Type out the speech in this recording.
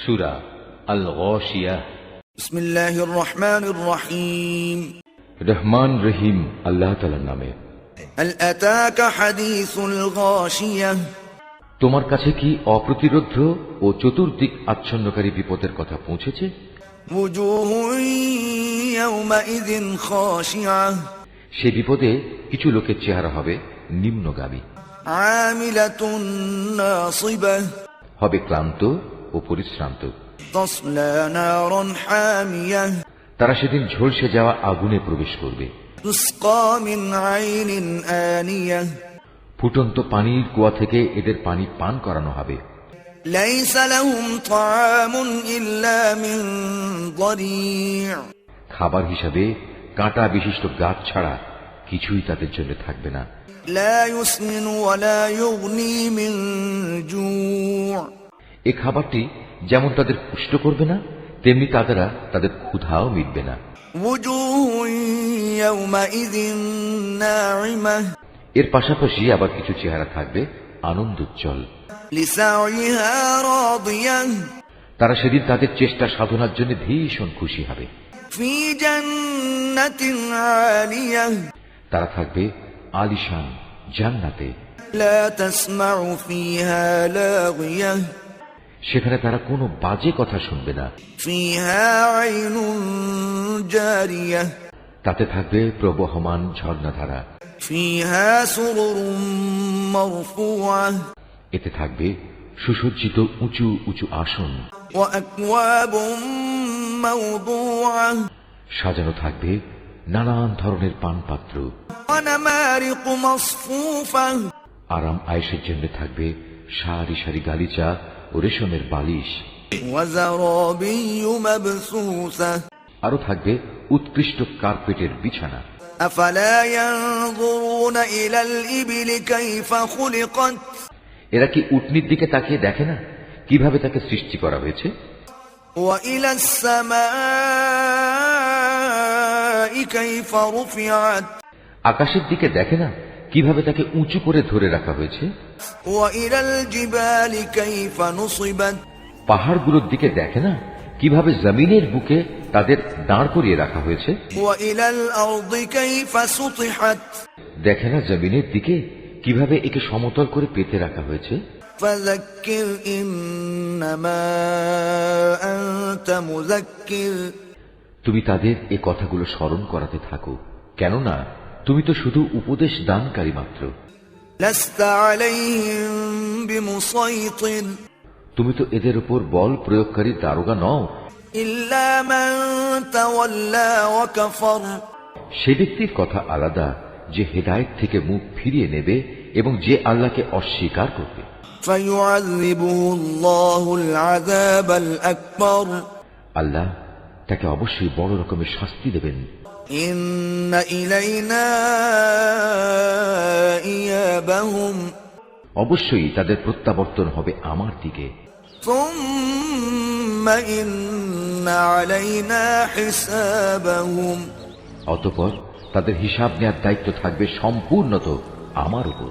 সূরা আল গাশিয়াহ। বিসমিল্লাহির রহমানির রহিম। রহমান রহিম আল্লাহ তাআলার নামে। হাল আতাকা হাদিসুল গাশিয়াহ। তোমার কাছে কি অপ্রতিরোধ্য ও চতুর্দিক আচ্ছন্নকারী বিপদের কথা পৌঁছেছে? ওয়াজুহুন ইয়াওমাইযিন খাশিআহ। সে বিপদে কিছু লোকের চেহারা হবে নিম্নগামী, আমিলাতুন নাসিবাহ। হবে ক্লান্ত ও পরিশ্রান্ত। তাসলা নারান হামিয়াহ। তারা সেদিন ঝলসে যাওয়া আগুনে প্রবেশ করবে। তুসকা মিন আইনিন আনিয়াহ। ফুটন্ত পানির কুয়া থেকে এদের পানি পান করানো হবে। লাইসা লাহুম তাআমুন ইল্লা মিন যারি'। খাবার হিসাবে কাঁটা বিশিষ্ট গাছ ছাড়া কিছুই তাদের জন্য থাকবে না। লা ইউসমিনু ওয়া লা ইউগনি মিন জু'। এই খাবারটি যেমন তাদের পুষ্ট করবে না, তেমনি তাদের ক্ষুধাও মিটবে না। ওয়াজুহুন ইয়াওমাইযিন না'iমাহ। এর পাশাপাশি আবার কিছু চেহারা থাকবে আনন্দোজ্জ্বল। লিসাইহা রাদিয়াহ। তারা সেদিন তাদের চেষ্টা সাধনার জন্য ভীষণ খুশি হবে। ফি জান্নাতিন আলিয়াহ। তারা থাকবে আলিশান জান্নাতে। লা তাসমাউ ফিহা লাগিয়াহ। সেখানে তারা কোনো বাজে কথা শুনবে না। ফিহা আইনুন জারিয়াহ। তাতে থাকবে প্রবহমান ঝর্ণাধারা। ফিহা সুরুরুম মারফুআহ। এতে থাকবে সুসজ্জিত উঁচু উঁচু আসন। ওয়া আকওয়াবুম মাওদুআহ। সাজানো থাকবে নানান ধরনের পানপাত্র। ওয়া নামারিকু মাসফুফাহ। আরাম আয়েশের জন্য থাকবে সারি সারি গালিচা ও রেশমের বালিশ। ওয়া যারাবিয়্যু মাবসুসাহ। আরো থাকবে উৎকৃষ্ট কার্পেটের বিছানা। আফালা ইয়ানজুরুনা ইলাল ইবলি কাইফা খুলিকাত। এরা কি উটনির দিকে তাকিয়ে দেখে না কিভাবে তাকে সৃষ্টি করা হয়েছে? ওয়া ইলাস সামাই কাইফা রুফিআত। আকাশের দিকে দেখে না কিভাবে তাকে উঁচু করে ধরে রাখা হয়েছে? ওয়া ইলাল জিবালি কাইফা নুসিবাত। পাহাড়গুলোর দিকে দেখে না কিভাবে জমিনের বুকে তাদের দাঁড় করিয়ে রাখা হয়েছে? ওয়া ইলাল আরদি কাইফা সুতিহাত। দেখে না জমিনের দিকে কিভাবে একে সমতল করে পেতে রাখা হয়েছে? ফাযাক্কির ইন্নামা আনতা মুযাক্কির। তুমি তাদের এ কথাগুলো স্মরণ করাতে থাকো, কেননা তুমি তো শুধু উপদেশ দানকারী মাত্র। লাস্তা আলাইহিম বিমুসাইতির। তুমি তো এদের উপর বল প্রয়োগকারী দারোগা নও। ইল্লা মান তাওয়াল্লা ওয়া কাফার। সে ব্যক্তির কথা আলাদা যে হেদায়েত থেকে মুখ ফিরিয়ে নেবে এবং যে আল্লাহকে অস্বীকার করবে। ফায়ুআযিবুহুল্লাহুল আযাবাল আকবার। আল্লাহ তাকে অবশ্যই বড় রকমের শাস্তি দেবেন। ইন্না ইলাইনা ইয়াবাহুম। অবশ্যই তাদের প্রত্যাবর্তন হবে আমার দিকে। সুম্মা ইন্না আলাইনা হিসাবাহুম। অতঃপর তাদের হিসাব নেওয়ার দায়িত্ব থাকবে সম্পূর্ণত আমার উপর।